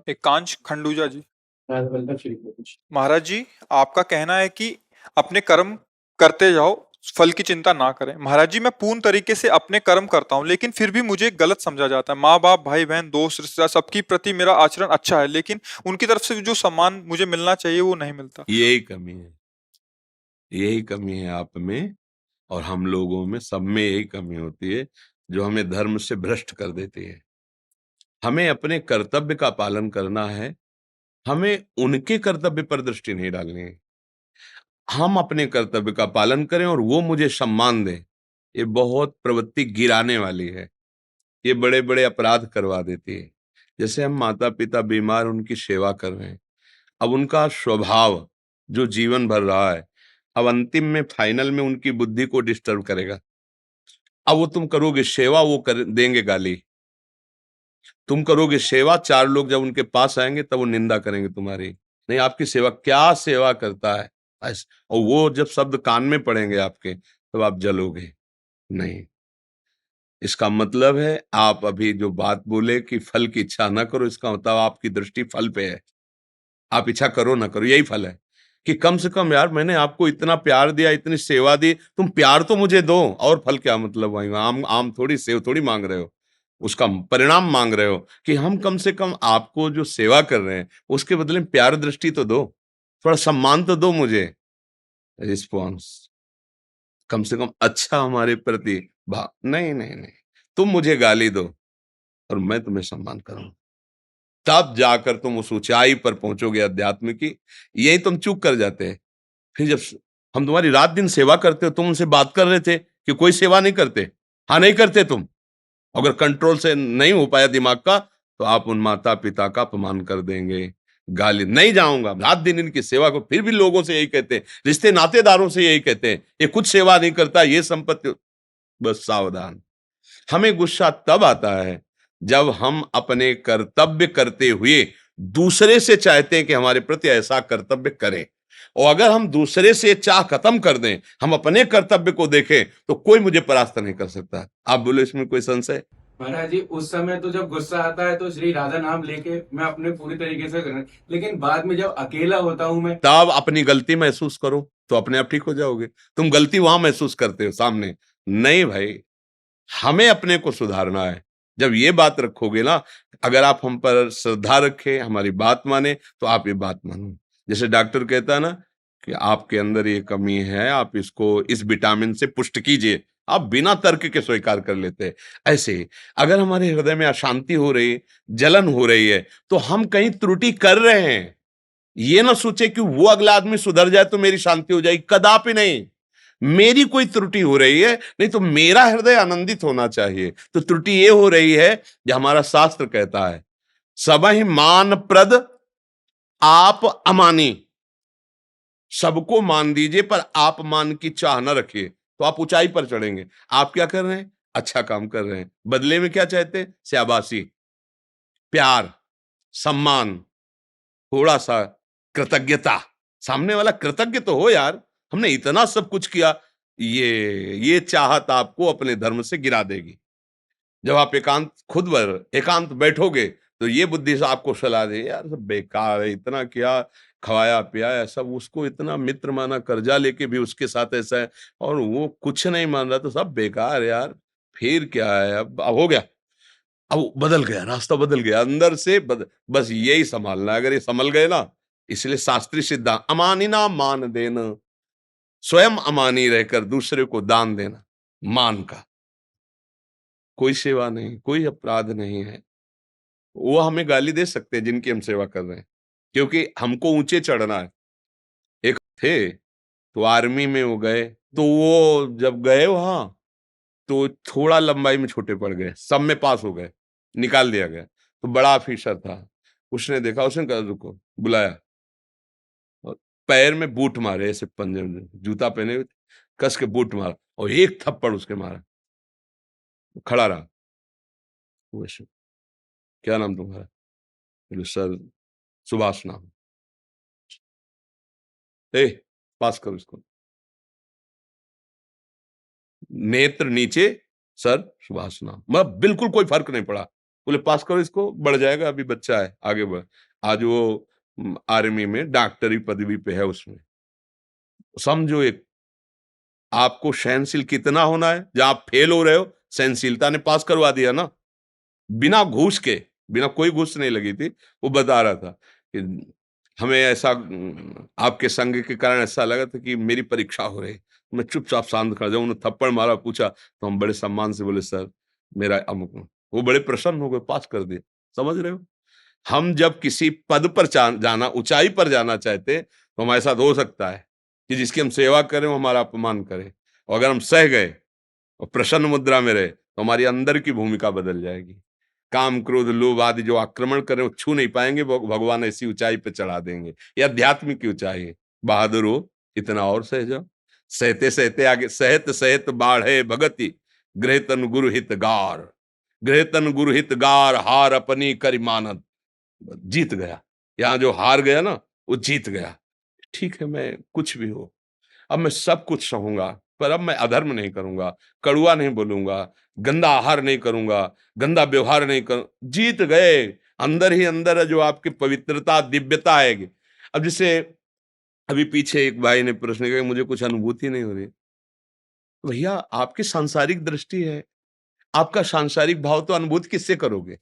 एक कांच खंडूजा जी। कुछ। महाराज जी, आपका कहना है कि अपने कर्म करते जाओ, फल की चिंता ना करें। महाराज जी, मैं पूर्ण तरीके से अपने कर्म करता हूँ, लेकिन फिर भी मुझे गलत समझा जाता है। माँ बाप, भाई बहन, दोस्त, रिश्तेदार, सबकी प्रति मेरा आचरण अच्छा है, लेकिन उनकी तरफ से जो सम्मान मुझे मिलना चाहिए वो नहीं मिलता। यही कमी है, यही कमी है आप में और हम लोगों में, सब में यही कमी होती है जो हमें धर्म से भ्रष्ट कर देती है। हमें अपने कर्तव्य का पालन करना है, हमें उनके कर्तव्य पर दृष्टि नहीं डालनी है। हम अपने कर्तव्य का पालन करें और वो मुझे सम्मान दें, ये बहुत प्रवृत्ति गिराने वाली है। ये बड़े बड़े अपराध करवा देती है। जैसे हम माता पिता बीमार, उनकी सेवा कर रहे हैं, अब उनका स्वभाव जो जीवन भर रहा है, अब अंतिम में फाइनल में उनकी बुद्धि को डिस्टर्ब करेगा। अब वो तुम करोगे सेवा, वो कर देंगे गाली। तुम करोगे सेवा, चार लोग जब उनके पास आएंगे तब वो निंदा करेंगे तुम्हारी। नहीं, आपकी सेवा क्या सेवा करता है और वो जब शब्द कान में पड़ेंगे आपके, तब आप जलोगे। नहीं, इसका मतलब है आप अभी जो बात बोले कि फल की इच्छा ना करो, इसका मतलब आपकी दृष्टि फल पे है। आप इच्छा करो ना करो, यही फल है कि कम से कम यार मैंने आपको इतना प्यार दिया, इतनी सेवा दी, तुम प्यार तो मुझे दो। और फल क्या मतलब, वही आम आम थोड़ी, सेव थोड़ी मांग रहे हो, उसका परिणाम मांग रहे हो कि हम कम से कम आपको जो सेवा कर रहे हैं उसके बदले में प्यार दृष्टि तो दो, थोड़ा सम्मान तो दो मुझे, रिस्पॉन्स कम से कम अच्छा हमारे प्रति भाव। नहीं नहीं नहीं, तुम मुझे गाली दो और मैं तुम्हें सम्मान करूंगा, तब जाकर तुम उस ऊंचाई पर पहुंचोगे अध्यात्म की। यही तुम चूक कर जाते हैं। फिर जब हम तुम्हारी रात दिन सेवा करते हो, तुम उनसे बात कर रहे थे कि कोई सेवा नहीं करते, हाँ नहीं करते तुम। अगर कंट्रोल से नहीं हो पाया दिमाग का, तो आप उन माता पिता का अपमान कर देंगे, गाली। नहीं जाऊंगा, रात दिन इनकी सेवा को, फिर भी लोगों से यही कहते हैं, रिश्ते नातेदारों से यही कहते हैं, ये कुछ सेवा नहीं करता, ये संपत्ति। बस सावधान। हमें गुस्सा तब आता है जब हम अपने कर्तव्य करते हुए दूसरे से चाहते हैं कि हमारे प्रति ऐसा कर्तव्य करें, और अगर हम दूसरे से चाह खत्म कर दें, हम अपने कर्तव्य को देखें, तो कोई मुझे परास्त नहीं कर सकता। आप बोले इसमें कोई संशय? महाराज जी, उस समय तो जब गुस्सा आता है तो श्री राधा नाम लेके मैं अपने पूरी तरीके से कर, लेकिन बाद में जब अकेला होता हूं मैं, तब अपनी गलती महसूस करो तो अपने आप ठीक हो जाओगे। तुम गलती वहां महसूस करते हो सामने, नहीं भाई, हमें अपने को सुधारना है। जब ये बात रखोगे ना, अगर आप हम पर श्रद्धा रखें, हमारी बात माने, तो आप ये बात मानो। जैसे डॉक्टर कहता है ना कि आपके अंदर ये कमी है, आप इसको इस विटामिन से पुष्ट कीजिए, आप बिना तर्क के स्वीकार कर लेते हैं। ऐसे ही अगर हमारे हृदय में अशांति हो रही, जलन हो रही है, तो हम कहीं त्रुटि कर रहे हैं। ये ना सोचे कि वो अगला आदमी सुधर जाए तो मेरी शांति हो जाएगी, कदापि नहीं। मेरी कोई त्रुटि हो रही है, नहीं तो मेरा हृदय आनंदित होना चाहिए। तो त्रुटि ये हो रही है जो हमारा शास्त्र कहता है, सबहि मान प्रद आप अमानी। सबको मान दीजिए पर आप मान की चाह न रखिए, तो आप ऊंचाई पर चढ़ेंगे। आप क्या कर रहे हैं? अच्छा काम कर रहे हैं, बदले में क्या चाहते हैं? शाबाशी, प्यार, सम्मान, थोड़ा सा कृतज्ञता। सामने वाला कृतज्ञ तो हो यार, हमने इतना सब कुछ किया। ये चाहत आपको अपने धर्म से गिरा देगी। जब आप एकांत, खुद बर एकांत बैठोगे, तो ये बुद्धि से आपको सलाह दे, यार सब बेकार है, इतना क्या खवाया पियाया, सब उसको इतना मित्र माना, कर्जा लेके भी उसके साथ ऐसा है, और वो कुछ नहीं मान रहा, तो सब बेकार है यार। फिर क्या है, अब हो गया, अब बदल गया, रास्ता बदल गया अंदर से बस यही संभालना है। अगर ये संभल गए ना, इसलिए शास्त्रीय सिद्धांत, अमानिना मान देना, स्वयं अमानी रहकर दूसरे को दान देना, मान का। कोई सेवा नहीं, कोई अपराध नहीं है। वो हमें गाली दे सकते हैं जिनकी हम सेवा कर रहे हैं, क्योंकि हमको ऊंचे चढ़ना है। एक थे, तो आर्मी में वो गए, तो वो जब गए वहां, तो थोड़ा लंबाई में छोटे पड़ गए, सब में पास हो गए, निकाल दिया गया। तो बड़ा ऑफिसर था, उसने देखा, उसने कहा रुको, बुलाया और पैर में बूट मारे, ऐसे पंजे में जूता पहने हुए थे, कस के बूट मारा और एक थप्पड़ उसके मारा। खड़ा रहा। वो ऐसे, क्या नाम तुम्हारा? बोले सर सुभाष नाम। ए, पास करो इसको। नेत्र नीचे, सर सुभाष नाम, मतलब बिल्कुल कोई फर्क नहीं पड़ा। बोले पास करो इसको, बढ़ जाएगा, अभी बच्चा है, आगे बढ़। आज वो आर्मी में डॉक्टरी पदवी पे है उसमें। समझो एक, आपको सहनशील कितना होना है, जहां आप फेल हो रहे हो सहनशीलता ने पास करवा दिया ना, बिना घूस के, बिना कोई घूस नहीं लगी थी। वो बता रहा था कि हमें ऐसा आपके संग के कारण ऐसा लगा था कि मेरी परीक्षा हो रही। मैं चुपचाप शांत खड़ा, जब उन्होंने थप्पड़ मारा पूछा तो हम बड़े सम्मान से बोले सर मेरा अमुक, वो बड़े प्रसन्न हो गए, पास कर दिया। समझ रहे हो, हम जब किसी पद पर जाना, ऊंचाई पर जाना चाहते तो हमारे साथ हो सकता है कि जिसकी हम सेवा करें वो हमारा अपमान करे, और अगर हम सह गए और प्रसन्न मुद्रा में रहे तो हमारी अंदर की भूमिका बदल जाएगी। काम क्रोध लोभ आदि जो आक्रमण करें वो छू नहीं पाएंगे, भगवान ऐसी ऊंचाई पे चढ़ा देंगे। ये अध्यात्म की ऊंचाई है। बहादुर हो, इतना और सह जाओ। सहते सहते आगे, सहत सहत बाढ़े भगति, गृह तन गुरु हित गार, गृह तन गुरु हित गार, हार अपनी करि मानत। जीत गया। यहाँ जो हार गया ना वो जीत गया। ठीक है, मैं कुछ भी हो, अब मैं सब कुछ सहूंगा, पर अब मैं अधर्म नहीं करूंगा, कड़ुआ नहीं बोलूंगा, गंदा आहार नहीं करूंगा, गंदा व्यवहार नहीं करूं। जीत गए। अंदर ही अंदर है जो आपकी पवित्रता दिव्यता आएगी। अब जैसे अभी पीछे एक भाई ने प्रश्न किया, मुझे कुछ अनुभूति नहीं हो रही। भैया आपकी सांसारिक दृष्टि है, आपका सांसारिक भाव, तो अनुभूति किससे करोगे?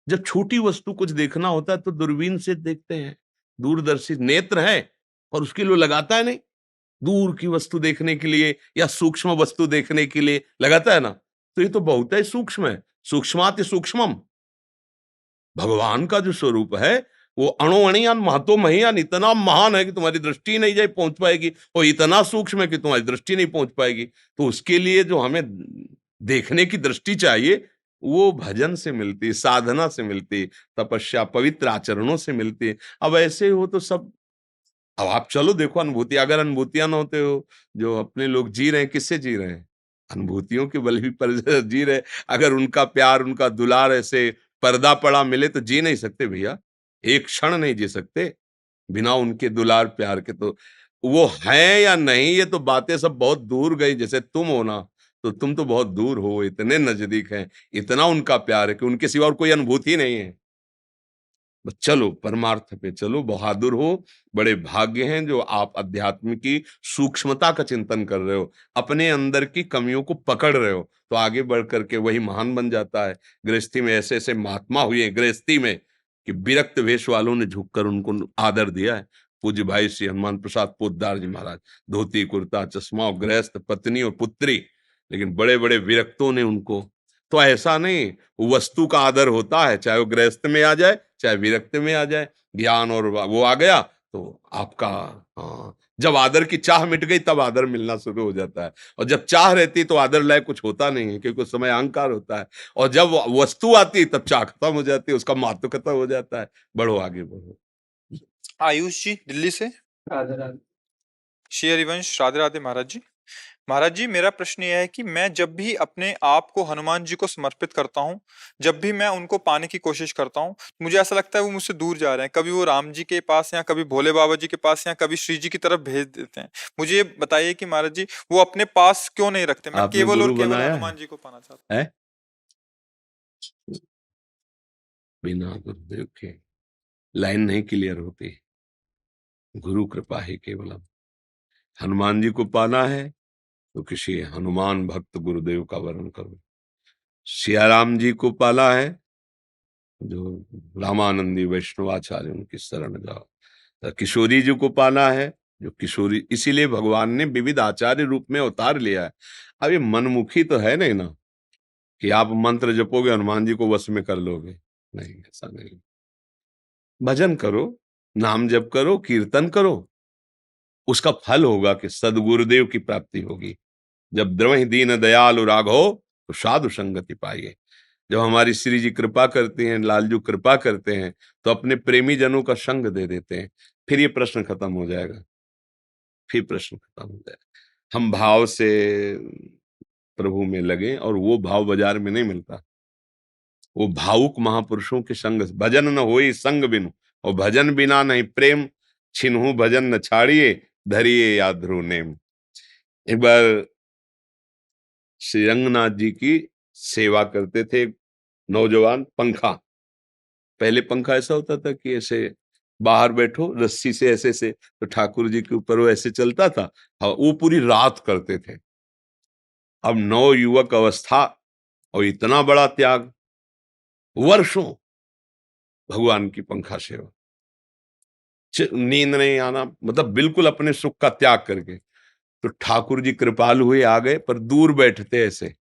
जब छोटी वस्तु कुछ देखना होता है तो दूरबीन से देखते हैं, दूरदर्शी नेत्र है, और उसके लिए लगाता है नहीं, दूर की वस्तु देखने के लिए या सूक्ष्म वस्तु देखने के लिए लगाता है ना। तो ये तो बहुत ही सूक्ष्म है, सूक्ष्माति सूक्ष्मम। भगवान का जो स्वरूप है वो अणुअणियान महतो महियान, इतना महान है कि तुम्हारी दृष्टि नहीं जाए पहुंच पाएगी, और इतना सूक्ष्म है कि तुम्हारी दृष्टि नहीं पहुंच पाएगी। तो उसके लिए जो हमें देखने की दृष्टि चाहिए वो भजन से मिलती, साधना से मिलती, तपस्या पवित्र आचरणों से मिलती। अब ऐसे हो तो सब, अब आप चलो देखो अनुभूति, अगर अनुभूतियां ना होते हो, जो अपने लोग जी रहे हैं किससे जी रहे हैं? अनुभूतियों के बल भी पर जी रहे। अगर उनका प्यार उनका दुलार ऐसे पर्दा पड़ा मिले तो जी नहीं सकते भैया, एक क्षण नहीं जी सकते बिना उनके दुलार प्यार के। तो वो है या नहीं ये तो बातें सब बहुत दूर गई। जैसे तुम हो ना, तो तुम तो बहुत दूर हो, इतने नजदीक हैं, इतना उनका प्यार है कि उनके सिवा और कोई अनुभूति नहीं है। बस चलो परमार्थ पे चलो, बहादुर हो, बड़े भाग्य हैं जो आप अध्यात्म की सूक्ष्मता का चिंतन कर रहे हो, अपने अंदर की कमियों को पकड़ रहे हो, तो आगे बढ़ करके वही महान बन जाता है। गृहस्थी में ऐसे ऐसे महात्मा हुए गृहस्थी में कि विरक्त वेश वालों ने झुककर उनको आदर दिया है। पूज्य भाई श्री हनुमान प्रसाद पोद्दार जी महाराज, धोती कुर्ता चश्मा, गृहस्थ, पत्नी और पुत्री, लेकिन बड़े बड़े विरक्तों ने उनको, तो ऐसा नहीं, वस्तु का आदर होता है, चाहे वो गृहस्थ में आ जाए चाहे विरक्त में आ जाए। ज्ञान और वो आ गया तो आपका, हाँ, जब आदर की चाह मिट गई तब आदर मिलना शुरू हो जाता है। और जब चाह रहती तो आदर लायक कुछ होता नहीं है, क्योंकि उस समय अहंकार होता है। और जब वस्तु आती तब चाह खत्म हो जाती है, उसका महत्व खत्म हो जाता है। बढ़ो आगे बढ़ो। आयुष जी दिल्ली से। राधे राधे। श्री हरिवंश, राधे राधे महाराज जी। महाराज जी, मेरा प्रश्न यह है कि मैं जब भी अपने आप को हनुमान जी को समर्पित करता हूँ, जब भी मैं उनको पाने की कोशिश करता हूँ, मुझे ऐसा लगता है वो मुझसे दूर जा रहे हैं। कभी वो राम जी के पास, या कभी भोले बाबा जी के पास, या कभी श्री जी की तरफ भेज देते हैं। मुझे ये बताइए कि महाराज जी वो अपने पास क्यों नहीं रखते? मैं आपने केवल और गुरु केवल बनाया हनुमान जी को पाना चाहता हूँ। है? बिना गुरुदेव के लाइन नहीं क्लियर होती। गुरु कृपा ही केवलम। हनुमान जी को पाना है तो किसी हनुमान भक्त गुरुदेव का वर्ण करो। सियाराम जी को पाला है जो रामानंदी वैष्णवाचार्य, उनकी शरण जाओ। तो किशोरी जी को पाना है जो किशोरी, इसीलिए भगवान ने विविध आचार्य रूप में अवतार लिया है। अब ये मनमुखी तो है नहीं ना कि आप मंत्र जपोगे हनुमान जी को वश में कर लोगे, नहीं, ऐसा नहीं। भजन करो, नाम जप करो, कीर्तन करो, उसका फल होगा कि सदगुरुदेव की प्राप्ति होगी। जब द्रवहि दीन दयालु राघो तो साधु संगति पाइए। जब हमारी श्री जी कृपा करते हैं, लालजू कृपा करते हैं, तो अपने प्रेमी जनों का संग दे देते हैं। फिर ये प्रश्न खत्म हो जाएगा, फिर प्रश्न खत्म हो जाएगा। हम भाव से प्रभु में लगे, और वो भाव बाजार में नहीं मिलता। वो भावुक महापुरुषों के संग, भजन न होई संग बिनु, और भजन बिना नहीं प्रेम, छिन्हु भजन न छाड़िए, धरिए या ध्रुव नेम। एक बार श्री रंगनाथ जी की सेवा करते थे, नौजवान पंखा, पहले पंखा ऐसा होता था कि ऐसे बाहर बैठो रस्सी से ऐसे से, तो ठाकुर जी के ऊपर वो ऐसे चलता था, हाँ, वो पूरी रात करते थे। अब नव युवक अवस्था और इतना बड़ा त्याग, वर्षों भगवान की पंखा सेवा, नींद नहीं आना, मतलब बिल्कुल अपने सुख का त्याग करके। तो ठाकुर जी कृपालु हुए, आ गए, पर दूर बैठते ऐसे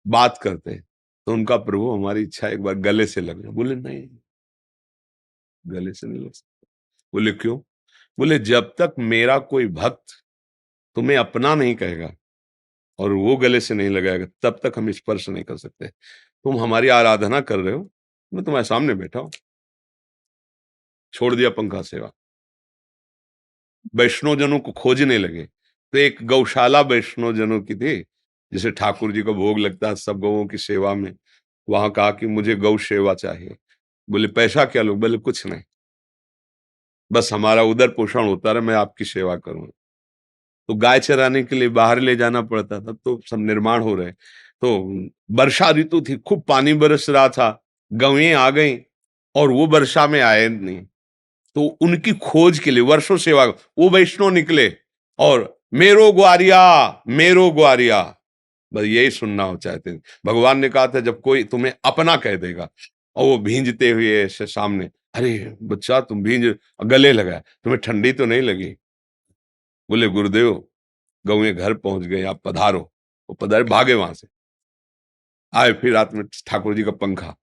बात करते। तो उनका प्रभु हमारी इच्छा एक बार गले से लग जाए। बोले नहीं, गले से नहीं लग सकता। बोले क्यों? बोले जब तक मेरा कोई भक्त तुम्हें अपना नहीं कहेगा और वो गले से नहीं लगाएगा, तब तक हम स्पर्श नहीं कर सकते। तुम हमारी आराधना कर रहे हो, मैं तुम्हारे सामने बैठा हूं। छोड़ दिया पंखा सेवा, वैष्णव जनों को खोजने लगे। तो एक गौशाला वैष्णव जनों की थी, जिसे ठाकुर जी को भोग लगता है सब गौओं की सेवा में। वहां कहा कि मुझे गौ सेवा चाहिए। बोले पैसा क्या लो? बोले कुछ नहीं, बस हमारा उदर पोषण होता रहे, मैं आपकी सेवा करूं। तो गाय चराने के लिए बाहर ले जाना पड़ता था, तो सब निर्माण हो रहे। तो वर्षा ऋतु थी, खूब पानी बरस रहा था, गवें आ गई और वो वर्षा में आए नहीं। तो उनकी खोज के लिए वर्षों सेवा, वो वैष्णव निकले और मेरो ग्वारिया, बस यही सुनना हो चाहते थे। भगवान ने कहा था जब कोई तुम्हें अपना कह देगा, और वो भींजते हुए ऐसे सामने, अरे बच्चा तुम भींज, गले लगा, तुम्हें ठंडी तो नहीं लगी? बोले गुरुदेव गौएं घर पहुंच गए, आप पधारो। वो पधारे, भागे वहां से, आए फिर रात में ठाकुर जी का पंखा।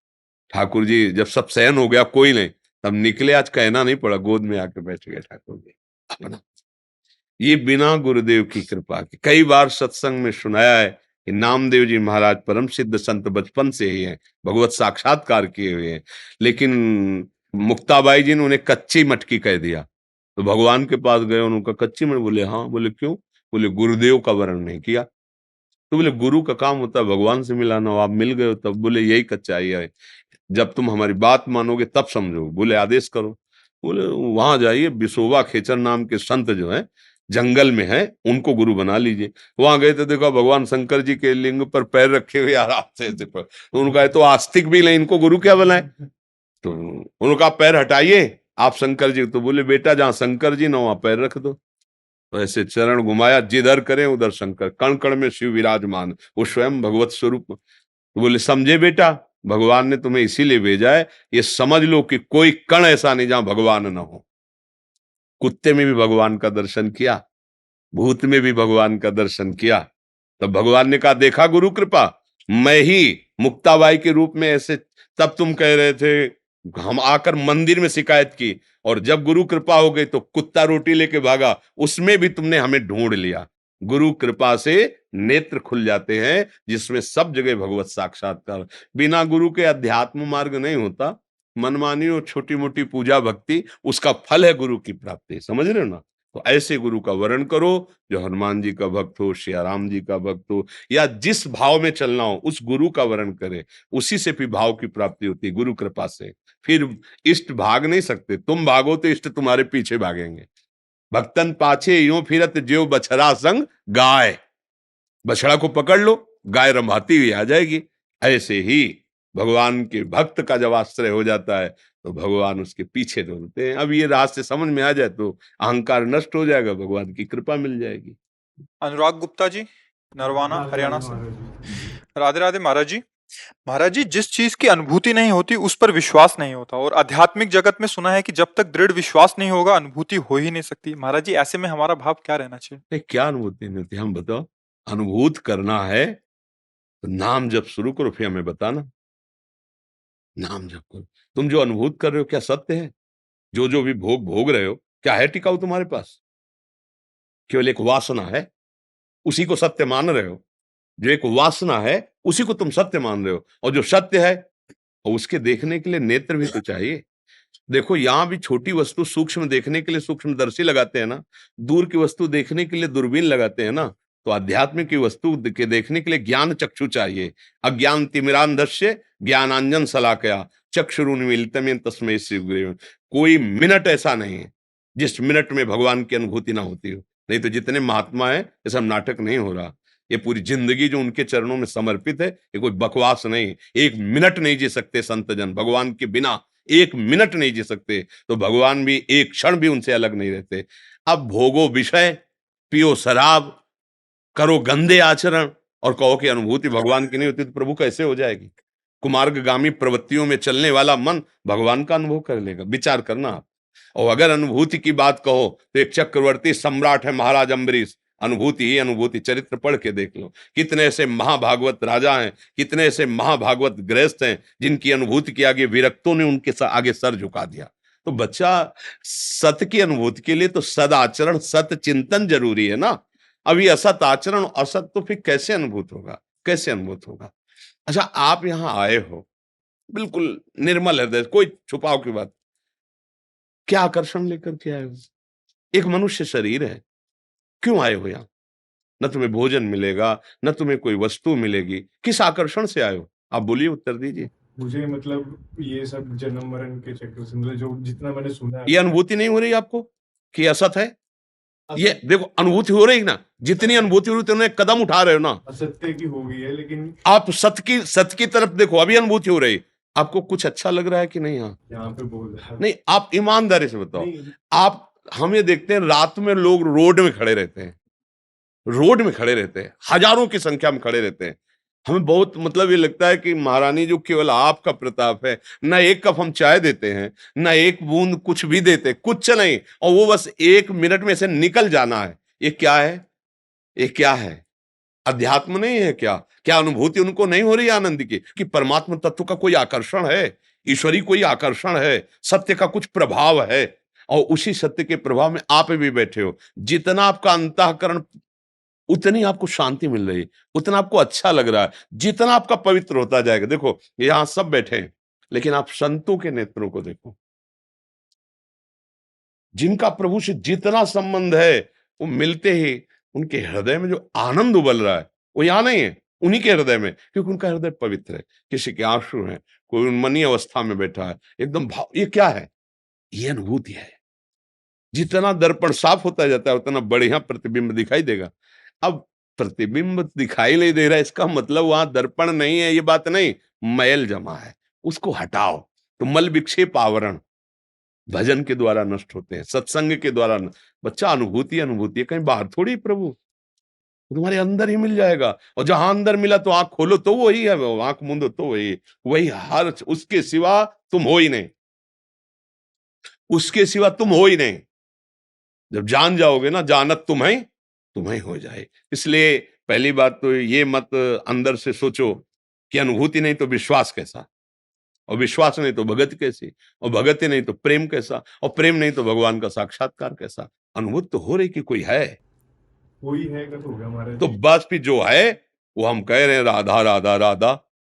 ठाकुर जी जब सब शयन हो गया, कोई नहीं, तब निकले। आज कहना नहीं पड़ा, गोद में आके बैठ गए ठाकुर जी अपना। ये बिना गुरुदेव की कृपा के। कई बार सत्संग में सुनाया है कि नामदेव जी महाराज परम सिद्ध संत बचपन से ही हैं, भगवत साक्षात्कार किए हुए हैं, लेकिन मुक्ताबाई जी ने उन्हें कच्ची मटकी कह दिया। तो भगवान के पास गए, उनका कच्ची मटकी? बोले हाँ। बोले क्यों? बोले गुरुदेव का वर्ण नहीं किया। तो बोले गुरु का काम होता है भगवान से मिलाना, आप मिल गए हो तब। बोले यही कच्चाई है, जब तुम हमारी बात मानोगे तब समझो। बोले आदेश करो। बोले वहां जाइए, बिसोबा खेचर नाम के संत जो है जंगल में है, उनको गुरु बना लीजिए। वहां गए तो देखो भगवान शंकर जी के लिंग पर पैर रखे हुए आराम से ऐसे पर। तो उनका तो आस्तिक भी नहीं, इनको गुरु क्या बनाए? तो उनका पैर हटाइए आप शंकर जी। तो बोले बेटा जहां शंकर जी ना वहां पैर रख दो। तो ऐसे चरण घुमाया, जिधर करें उधर शंकर, कण कण में शिव विराजमान, वो स्वयं भगवत स्वरूप। तो बोले समझे बेटा, भगवान ने तुम्हें इसीलिए भेजा है, ये समझ लो कि कोई कण ऐसा नहीं जहां भगवान न हो। कुत्ते में भी भगवान का दर्शन किया, भूत में भी भगवान का दर्शन किया। तब भगवान ने कहा देखा गुरु कृपा, मैं ही मुक्ताबाई के रूप में ऐसे, तब तुम कह रहे थे, हम आकर मंदिर में शिकायत की, और जब गुरु कृपा हो गई तो कुत्ता रोटी लेके भागा, उसमें भी तुमने हमें ढूंढ लिया। गुरु कृपा से नेत्र खुल जाते हैं, जिसमें सब जगह भगवत साक्षात्कार। बिना गुरु के अध्यात्म मार्ग नहीं होता। मनमानी और छोटी मोटी पूजा भक्ति, उसका फल है गुरु की प्राप्ति। समझ रहे हो ना? तो ऐसे गुरु का वर्ण करो जो हनुमान जी का भक्त हो, श्री राम जी का भक्त हो, या जिस भाव में चलना हो उस गुरु का वर्ण करे। उसी से भी भाव की प्राप्ति होती है, गुरु कृपा से। फिर इष्ट भाग नहीं सकते, तुम भागो तो इष्ट तुम्हारे पीछे भागेंगे। भक्तन पाछे यूं फिरत ज्यों बछड़ा संग गाय, बछड़ा को पकड़ लो, गाय रंभाती हुई आ जाएगी। ऐसे ही भगवान के भक्त का जब आश्रय हो जाता है तो भगवान उसके पीछे दौड़ते हैं। अब ये रहस्य समझ में आ जाए तो अहंकार नष्ट हो जाएगा, भगवान की कृपा मिल जाएगी। अनुराग गुप्ता जी, नरवाना, राधे हरियाणा राधे से। महाराज जी। राधे राधे महाराज जी। महाराज जी, जिस चीज की अनुभूति नहीं होती उस पर विश्वास नहीं होता, और आध्यात्मिक जगत में सुना है कि जब तक दृढ़ विश्वास नहीं होगा अनुभूति हो ही नहीं सकती। महाराज जी, ऐसे में हमारा भाव क्या रहना चाहिए? नहीं, क्या अनुभूति नहीं होती? हम बताओ, अनुभूत करना है तो नाम जब शुरू करो, फिर हमें बताना। नाम जप करो। तुम जो अनुभूत कर रहे हो क्या सत्य है? जो जो भी भोग भोग रहे हो क्या है टिकाऊ तुम्हारे पास? केवल एक वासना है, उसी को सत्य मान रहे हो। जो एक वासना है उसी को तुम सत्य मान रहे हो, और जो सत्य है उसके देखने के लिए नेत्र भी तो चाहिए। देखो यहां भी छोटी वस्तु सूक्ष्म देखने के लिए सूक्ष्मदर्शी लगाते हैं ना, दूर की वस्तु देखने के लिए दूरबीन लगाते हैं ना। तो आध्यात्मिक की वस्तु के देखने के लिए ज्ञान चक्षु चाहिए। अज्ञान तिमिरांधस्य ज्ञानांजन शलाकया चक्षुरुन्मीलितम तस्मै श्री गुरुवे। कोई मिनट ऐसा नहीं है जिस मिनट में भगवान की अनुभूति ना होती हो। नहीं तो जितने महात्मा है ये सब नाटक नहीं हो रहा। ये पूरी जिंदगी जो उनके चरणों में समर्पित है, ये कोई बकवास नहीं। एक मिनट नहीं जी सकते संत जन, भगवान के बिना एक मिनट नहीं जी सकते, तो भगवान भी एक क्षण भी उनसे अलग नहीं रहते। अब भोगो विषय, पियो शराब, करो गंदे आचरण और कहो कि अनुभूति भगवान की नहीं होती, तो प्रभु कैसे हो जाएगी? कुमार्गगामी प्रवृत्तियों में चलने वाला मन भगवान का अनुभव कर लेगा, विचार करना आप। और अगर अनुभूति की बात कहो तो एक चक्रवर्ती सम्राट है महाराज अम्बरीश, अनुभूति ही अनुभूति, चरित्र पढ़ के देख लो। कितने ऐसे महाभागवत राजा हैं, कितने ऐसे महाभागवत गृहस्थ हैं जिनकी अनुभूति के आगे विरक्तों ने उनके आगे सर झुका दिया। तो बच्चा, सत्य की अनुभूति के लिए तो सदाचरण, सत्य चिंतन जरूरी है ना। अभी असत आचरण, असत तो फिर कैसे अनुभूत होगा, कैसे अनुभूत होगा? अच्छा, आप यहां आए हो बिल्कुल निर्मल हृदय, कोई छुपाव की बात, क्या आकर्षण लेकर के आए हो? एक मनुष्य शरीर है, क्यों आए हो यहाँ? न तुम्हें भोजन मिलेगा, न तुम्हें कोई वस्तु मिलेगी, किस आकर्षण से आए हो? आप बोलिए, उत्तर दीजिए। मुझे मतलब ये सब जन्म मरण के चक्कर से, मतलब जो जितना मैंने सुना है, ये अनुभूति नहीं हो रही आपको कि असत है? ये असत- देखो, अनुभूति हो रही ना, जितनी अनुभूति हो रही उतने कदम उठा रहे हो ना असत्य की हो गई है, लेकिन आप। सत्य की तरफ देखो, अभी अनुभूति हो रही। आपको कुछ अच्छा लग रहा है कि नहीं? हाँ, यहाँ पे बोल रहा है। नहीं, आप ईमानदारी से बताओ। नहीं, आप, हम ये देखते हैं रात में लोग रोड में खड़े रहते हैं, रोड में खड़े रहते हैं, हजारों की संख्या में खड़े रहते हैं। हमें बहुत मतलब ये लगता है कि महारानी जो केवल आपका प्रताप है, ना एक कप हम चाय देते हैं, ना एक बूंद कुछ भी देते, कुछ नहीं, और वो बस एक मिनट में से निकल जाना है। ये क्या है? ये क्या है? अध्यात्म नहीं है क्या? क्या अनुभूति उनको नहीं हो रही आनंद की कि परमात्मा तत्व का कोई आकर्षण है, ईश्वरी कोई आकर्षण है, सत्य का कुछ प्रभाव है, और उसी सत्य के प्रभाव में आप भी बैठे हो। जितना आपका अंतःकरण, उतनी आपको शांति मिल रही, उतना आपको अच्छा लग रहा है, जितना आपका पवित्र होता जाएगा। देखो, यहां सब बैठे हैं, लेकिन आप संतों के नेत्रों को देखो, जिनका प्रभु से जितना संबंध है, वो मिलते ही उनके हृदय में जो आनंद उबल रहा है, वो यहां नहीं है, उन्हीं के हृदय में, क्योंकि उनका हृदय पवित्र है। किसी के आंसू हैं, कोई उन्मनी अवस्था में बैठा है, एकदम भाव। ये क्या है? ये अनुभूति है। जितना दर्पण साफ होता जाता है, उतना बढ़िया प्रतिबिंब दिखाई देगा। अब प्रतिबिंब दिखाई नहीं दे रहा है, इसका मतलब वहां दर्पण नहीं है, ये बात नहीं, मैल जमा है, उसको हटाओ। तो मल विक्षेप आवरण भजन के द्वारा नष्ट होते हैं, सत्संग के द्वारा बच्चा, अनुभूति अनुभूति है, कहीं बाहर थोड़ी प्रभु, तुम्हारे अंदर ही मिल जाएगा। और जहां अंदर मिला तो आंख खोलो तो वही है, आंख मूंदो तो वही, वही हर, उसके सिवा तुम हो ही नहीं, उसके सिवा तुम हो ही नहीं। जब जान जाओगे ना, जानत तुम्हें हो जाए। इसलिए पहली बात तो ये मत अंदर से सोचो कि अनुभूति नहीं तो विश्वास कैसा, और विश्वास नहीं तो भगत कैसी, और भगत नहीं तो प्रेम कैसा, और प्रेम नहीं तो भगवान का साक्षात्कार कैसा। अनुभूति तो हो रही कि कोई है, कोई है का तो हो गया हमारे तो बस फिर जो है वो हम कह रहे हैं, राधा राधा राधा।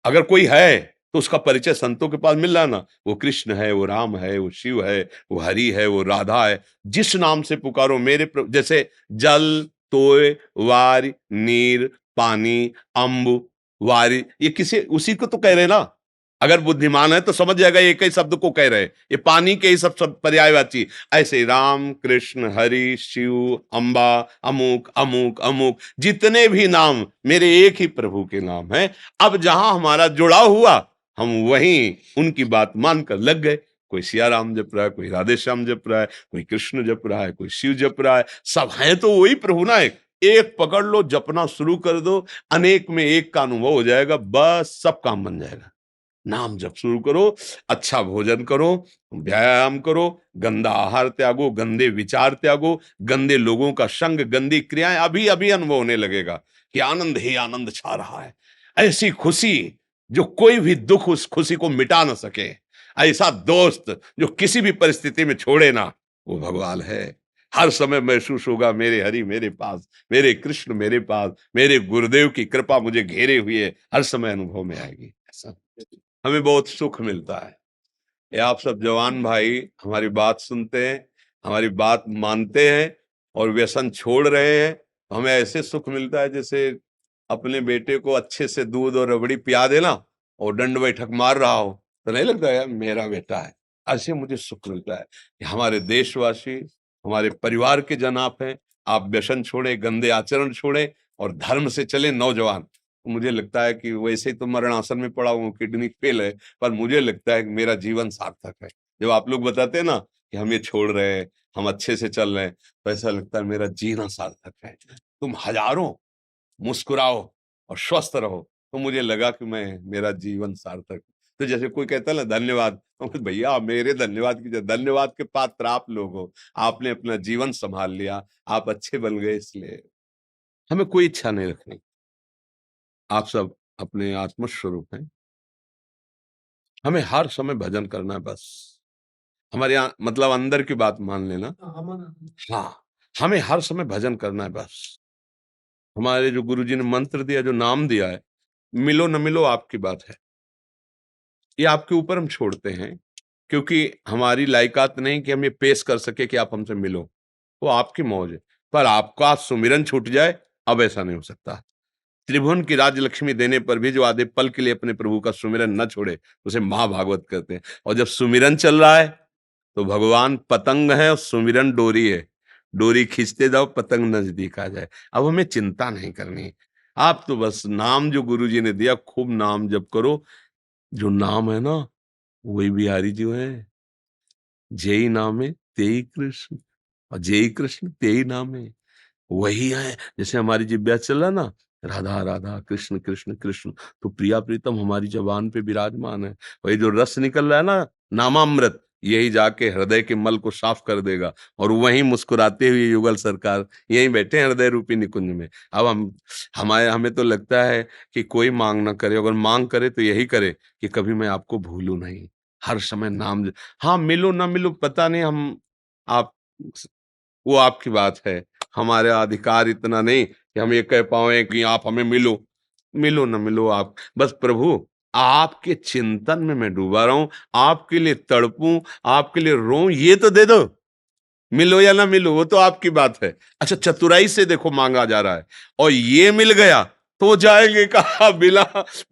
अगर कोई है तो उसका परिचय संतों के पास मिल रहा है ना, वो कृष्ण है, वो राम है, वो शिव है, वो हरि है, वो राधा है। जिस नाम से पुकारो मेरे जैसे जल, तोय, वार, नीर, पानी, अम्ब, वारी, ये किसी उसी को तो कह रहे हैं ना। अगर बुद्धिमान है तो समझ जाएगा एक ही शब्द को कह रहे हैं, ये पानी के ही सब पर्यायवाची। ऐसे राम, कृष्ण, हरि, शिव, अम्बा, अमुक अमुक अमुक, जितने भी नाम मेरे एक ही प्रभु के नाम हैं। अब जहां हमारा जुड़ाव हुआ, हम वहीं उनकी बात मानकर लग गए। कोई सिया राम जप रहा है, कोई राधे श्याम जप रहा है, कोई कृष्ण जप रहा है, कोई शिव जप रहा है, सब हैं तो वही प्रभु ना। एक पकड़ लो, जपना शुरू कर दो, अनेक में एक का अनुभव हो जाएगा, बस सब काम बन जाएगा। नाम जप शुरू करो, अच्छा भोजन करो, व्यायाम करो, गंदा आहार त्यागो, गंदे विचार त्यागो, गंदे लोगों का संग, गंदी क्रियाएं, अभी अभी अनुभव होने लगेगा कि आनंद ही आनंद छा रहा है। ऐसी खुशी जो कोई भी दुख उस खुशी को मिटा ना सके, ऐसा दोस्त जो किसी भी परिस्थिति में छोड़े ना, वो भगवान है। हर समय महसूस होगा मेरे हरि मेरे पास, मेरे कृष्ण मेरे पास, मेरे गुरुदेव की कृपा मुझे घेरे हुए है, हर समय अनुभव में आएगी। ऐसा हमें बहुत सुख मिलता है। ये आप सब जवान भाई हमारी बात सुनते हैं, हमारी बात मानते हैं और व्यसन छोड़ रहे हैं, तो हमें ऐसे सुख मिलता है जैसे अपने बेटे को अच्छे से दूध और रबड़ी पिया देना और दंड बैठक मार रहा हो, तो नहीं लगता यार मेरा बेटा है। ऐसे मुझे सुख मिलता है कि हमारे देशवासी, हमारे परिवार के जन आप हैं, आप व्यसन छोड़ें, गंदे आचरण छोड़ें, और धर्म से चले नौजवान, तो मुझे लगता है कि वैसे ही तो मरणासन में पड़ा हूँ, किडनी फेल है, पर मुझे लगता है कि मेरा जीवन सार्थक है। जब आप लोग बताते हैं ना कि हम ये छोड़ रहे हैं, हम अच्छे से चल रहे हैं, तो ऐसा लगता है मेरा जीना सार्थक है। तुम हजारों मुस्कुराओ और स्वस्थ रहो, तो मुझे लगा कि मेरा जीवन सार्थक है। तो जैसे कोई कहता है ना धन्यवाद, तो मैं, भैया मेरे धन्यवाद की धन्यवाद के पात्र आप लोग हो। आपने अपना जीवन संभाल लिया, आप अच्छे बन गए, इसलिए हमें कोई इच्छा नहीं रखनी। आप सब अपने आत्म स्वरूप हैं, हमें हर समय भजन करना है बस। हमारे यहाँ मतलब अंदर की बात मान लेना, हाँ, हमें हर समय भजन करना है बस। हमारे जो गुरुजी ने मंत्र दिया, जो नाम दिया है, मिलो न मिलो आपकी बात है, ये आपके ऊपर हम छोड़ते हैं, क्योंकि हमारी लायकात नहीं कि हम ये पेश कर सके कि आप हमसे मिलो, वो आपकी मौज है। पर आपका सुमिरन छूट जाए, अब ऐसा नहीं हो सकता। त्रिभुवन की राजलक्ष्मी देने पर भी जो आधे पल के लिए अपने प्रभु का सुमिरन न छोड़े, उसे महाभागवत कहते हैं। और जब सुमिरन चल रहा है, तो भगवान पतंग है और सुमिरन डोरी है, डोरी खींचते जाओ, पतंग नजदीक आ जाए। अब हमें चिंता नहीं करनी, आप तो बस नाम जो गुरु जी ने दिया, खूब नाम जप करो। जो नाम है ना, वही बिहारी जी है, जेई नाम है तेई कृष्ण, और जेई कृष्ण तेई नाम है, वही है। जैसे हमारी जिब्या चल रहा ना, राधा राधा कृष्ण कृष्ण कृष्ण, तो प्रिया प्रीतम हमारी जबान पे विराजमान है। वही जो रस निकल रहा है ना, नामामृत, यही जाके हृदय के मल को साफ कर देगा, और वहीं मुस्कुराते हुए युगल सरकार यहीं बैठे हैं हृदय रूपी निकुंज में। अब हमें तो लगता है कि कोई मांग ना करे, अगर मांग करे तो यही करे कि कभी मैं आपको भूलूं नहीं, हर समय नाम। हाँ, मिलो ना मिलो पता नहीं, हम आप वो आपकी बात है, हमारा अधिकार इतना नहीं कि हम ये कह पाए कि आप हमें मिलो। मिलो न मिलो आप, बस प्रभु आपके चिंतन में मैं डूबा रहा हूं, आपके लिए तड़पूं, आपके लिए रोऊं, ये तो दे दो। मिलो या ना मिलो वो तो आपकी बात है। अच्छा, चतुराई से देखो मांगा जा रहा है, और ये मिल गया तो जाएंगे कहा बिना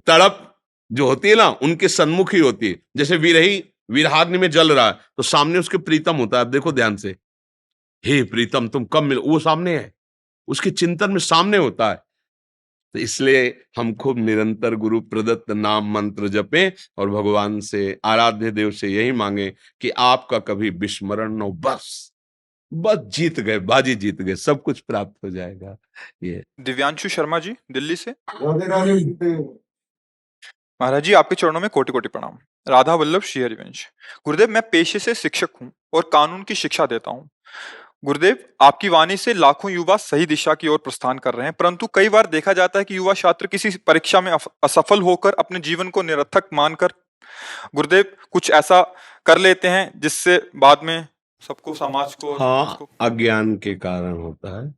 तड़प। जो होती है ना, उनके सन्मुख ही होती है। जैसे विरही विरहाग्नि में जल रहा है, तो सामने उसके प्रीतम होता है। अब देखो ध्यान से, हे प्रीतम तुम कब मिलो, वो सामने है, उसके चिंतन में सामने होता है। तो इसलिए हम खूब निरंतर गुरु प्रदत्त नाम मंत्र जपें, और भगवान से, आराध्य देव से यही मांगे कि आपका कभी विस्मरण न हो। बस बस जीत गए, बाजी जीत गए, सब कुछ प्राप्त हो जाएगा। ये दिव्यांशु शर्मा जी दिल्ली से। महाराज जी, आपके चरणों में कोटि कोटि प्रणाम। राधा वल्लभ श्री हरिवंश। गुरुदेव, मैं पेशे से शिक्षक हूँ और कानून की शिक्षा देता हूँ। गुरुदेव, आपकी वाणी से लाखों युवा सही दिशा की ओर प्रस्थान कर रहे हैं, परंतु कई बार देखा जाता है कि युवा छात्र किसी परीक्षा में असफल होकर अपने जीवन को निरर्थक मानकर, गुरुदेव, कुछ ऐसा कर लेते हैं जिससे बाद में सबको, समाज को, हाँ, अज्ञान के कारण होता है,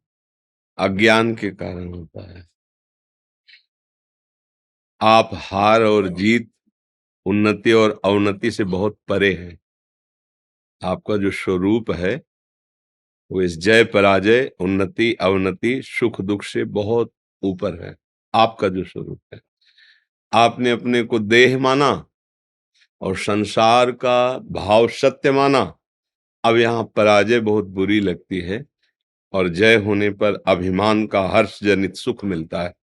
अज्ञान के कारण होता है। आप हार और जीत, उन्नति और अवनति से बहुत परे हैं। आपका जो स्वरूप है, वो इस जय पराजय, उन्नति अवनति, सुख दुख से बहुत ऊपर है। आपका जो स्वरूप है, आपने अपने को देह माना और संसार का भाव सत्य माना। अब यहाँ पराजय बहुत बुरी लगती है, और जय होने पर अभिमान का हर्ष जनित सुख मिलता है।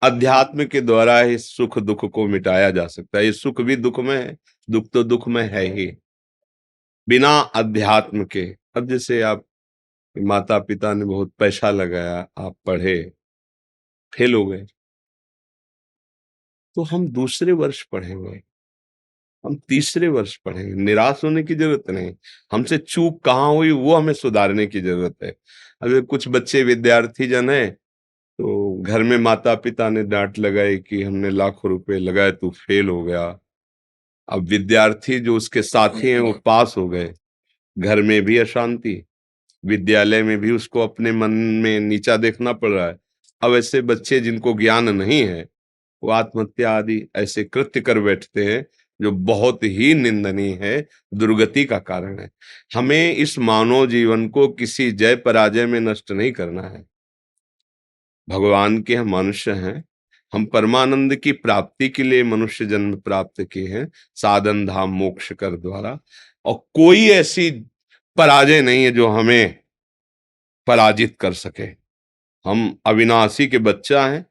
अध्यात्म के द्वारा ही सुख दुख को मिटाया जा सकता है। ये सुख भी दुख में है, दुख तो दुख में है ही, बिना अध्यात्म के। अब जैसे आप माता पिता ने बहुत पैसा लगाया, आप पढ़े, फेल हो गए, तो हम दूसरे वर्ष पढ़ेंगे, हम तीसरे वर्ष पढ़ेंगे, निराश होने की जरूरत नहीं। हमसे चूक कहाँ हुई वो हमें सुधारने की जरूरत है। अगर कुछ बच्चे विद्यार्थी जन है, तो घर में माता पिता ने डांट लगाई कि हमने लाखों रुपए लगाए, तू फेल हो गया। अब विद्यार्थी जो उसके साथी हैं वो पास हो गए, घर में भी अशांति, विद्यालय में भी उसको अपने मन में नीचा देखना पड़ रहा है। अब ऐसे बच्चे जिनको ज्ञान नहीं है, वो आत्महत्या आदि ऐसे कृत्य कर बैठते हैं, जो बहुत ही निंदनीय है, दुर्गति का कारण है। हमें इस मानव जीवन को किसी जय पराजय में नष्ट नहीं करना है। भगवान के हम मनुष्य हैं, हम परमानंद की प्राप्ति के लिए मनुष्य जन्म प्राप्त किए हैं, साधन धाम मोक्ष कर द्वारा। और कोई ऐसी पराजय नहीं है जो हमें पराजित कर सके। हम अविनाशी के बच्चा हैं।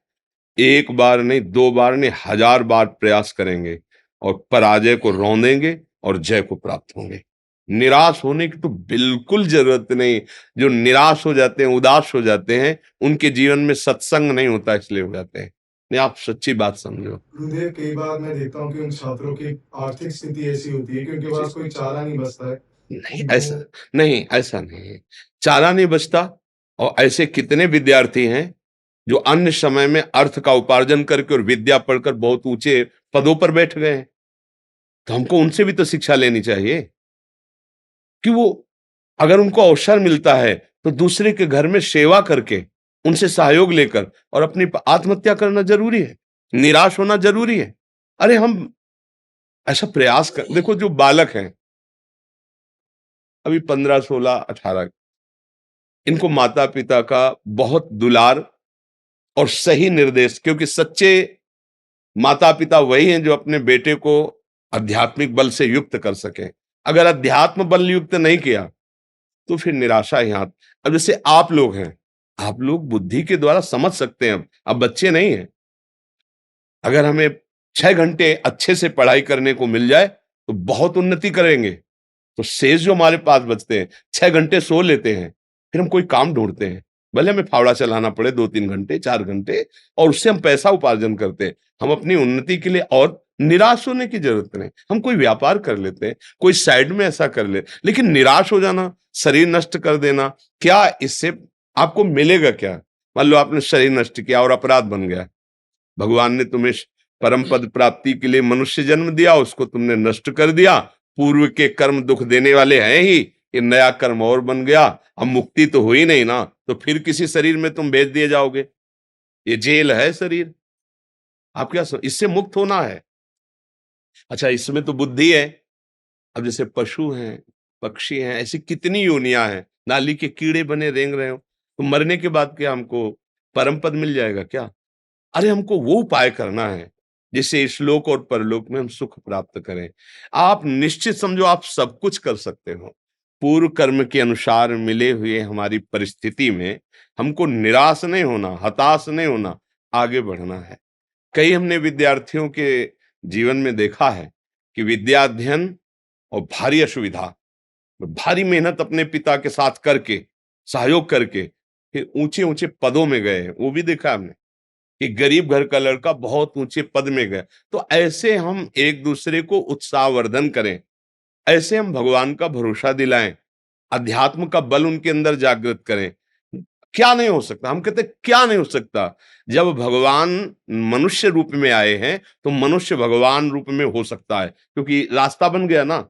एक बार नहीं, 2 बार नहीं, 1000 बार प्रयास करेंगे और पराजय को रौंदेंगे और जय को प्राप्त होंगे। निराश होने की तो बिल्कुल जरूरत नहीं। जो निराश हो जाते हैं, उदास हो जाते हैं, उनके जीवन में सत्संग नहीं होता, इसलिए हो जाते हैं। नहीं, आप सच्ची बात समझो। गुरुदेव, कई बार मैं देखता हूँ कि उन छात्रों की आर्थिक स्थिति ऐसी होती है कि उनके पास कोई चारा नहीं बचता है। नहीं, ऐसा नहीं, ऐसा नहीं, चारा नहीं बचता। और ऐसे कितने विद्यार्थी हैं जो अन्य समय में अर्थ का उपार्जन करके और विद्या पढ़कर बहुत ऊंचे पदों पर बैठ गए हैं। तो हमको उनसे भी तो शिक्षा लेनी चाहिए कि वो, अगर उनको अवसर मिलता है तो दूसरे के घर में सेवा करके, उनसे सहयोग लेकर और अपनी आत्महत्या करना जरूरी है, निराश होना जरूरी है। अरे हम ऐसा प्रयास कर, देखो जो बालक हैं अभी 15, 16, 18, इनको माता पिता का बहुत दुलार और सही निर्देश, क्योंकि सच्चे माता पिता वही हैं जो अपने बेटे को आध्यात्मिक बल से युक्त कर सके। अगर अध्यात्म बल युक्त नहीं किया तो फिर निराशा ही हाथ। अब जैसे आप लोग हैं, आप लोग बुद्धि के द्वारा समझ सकते हैं, अब बच्चे नहीं हैं। अगर हमें 6 घंटे अच्छे से पढ़ाई करने को मिल जाए तो बहुत उन्नति करेंगे। तो शेष जो हमारे पास बचते हैं, 6 घंटे सो लेते हैं, फिर हम कोई काम ढूंढते हैं, भले हमें फावड़ा चलाना पड़े 2-3 घंटे, 4 घंटे, और उससे हम पैसा उपार्जन करते हैं। हम अपनी उन्नति के लिए, और निराश होने की जरूरत नहीं, हम कोई व्यापार कर लेते हैं, कोई साइड में ऐसा कर ले। लेकिन निराश हो जाना, शरीर नष्ट कर देना, क्या इससे आपको मिलेगा क्या? मान लो आपने शरीर नष्ट किया और अपराध बन गया, भगवान ने तुम्हें परम पद प्राप्ति के लिए मनुष्य जन्म दिया, उसको तुमने नष्ट कर दिया। पूर्व के कर्म दुख देने वाले हैं ही, ये नया कर्म और बन गया, अब मुक्ति तो हुई नहीं ना, तो फिर किसी शरीर में तुम भेज दिए जाओगे। ये जेल है शरीर, आप क्या इससे मुक्त होना है। अच्छा, इसमें तो बुद्धि है। अब जैसे पशु हैं, पक्षी हैं, ऐसी कितनी योनियां हैं, नाली के कीड़े बने रेंग रहे हो, तो मरने के बाद क्या हमको परम पद मिल जाएगा क्या? अरे हमको वो उपाय करना है जिससे इस लोक और परलोक में हम सुख प्राप्त करें। आप निश्चित समझो आप सब कुछ कर सकते हो। पूर्व कर्म के अनुसार मिले हुए हमारी परिस्थिति में हमको निराश नहीं होना, हताश नहीं होना, आगे बढ़ना है। कई हमने विद्यार्थियों के जीवन में देखा है कि विद्या अध्ययन और भारी असुविधा, भारी मेहनत अपने पिता के साथ करके, सहयोग करके, फिर ऊंचे ऊंचे पदों में गए, वो भी देखा हमने कि गरीब घर का लड़का बहुत ऊंचे पद में गया। तो ऐसे हम एक दूसरे को उत्साहवर्धन करें, ऐसे हम भगवान का भरोसा दिलाएं, अध्यात्म का बल उनके अंदर जागृत करें। क्या नहीं हो सकता? हम कहते क्या नहीं हो सकता? जब भगवान मनुष्य रूप में आए हैं तो मनुष्य भगवान रूप में हो सकता है, क्योंकि रास्ता बन गया ना।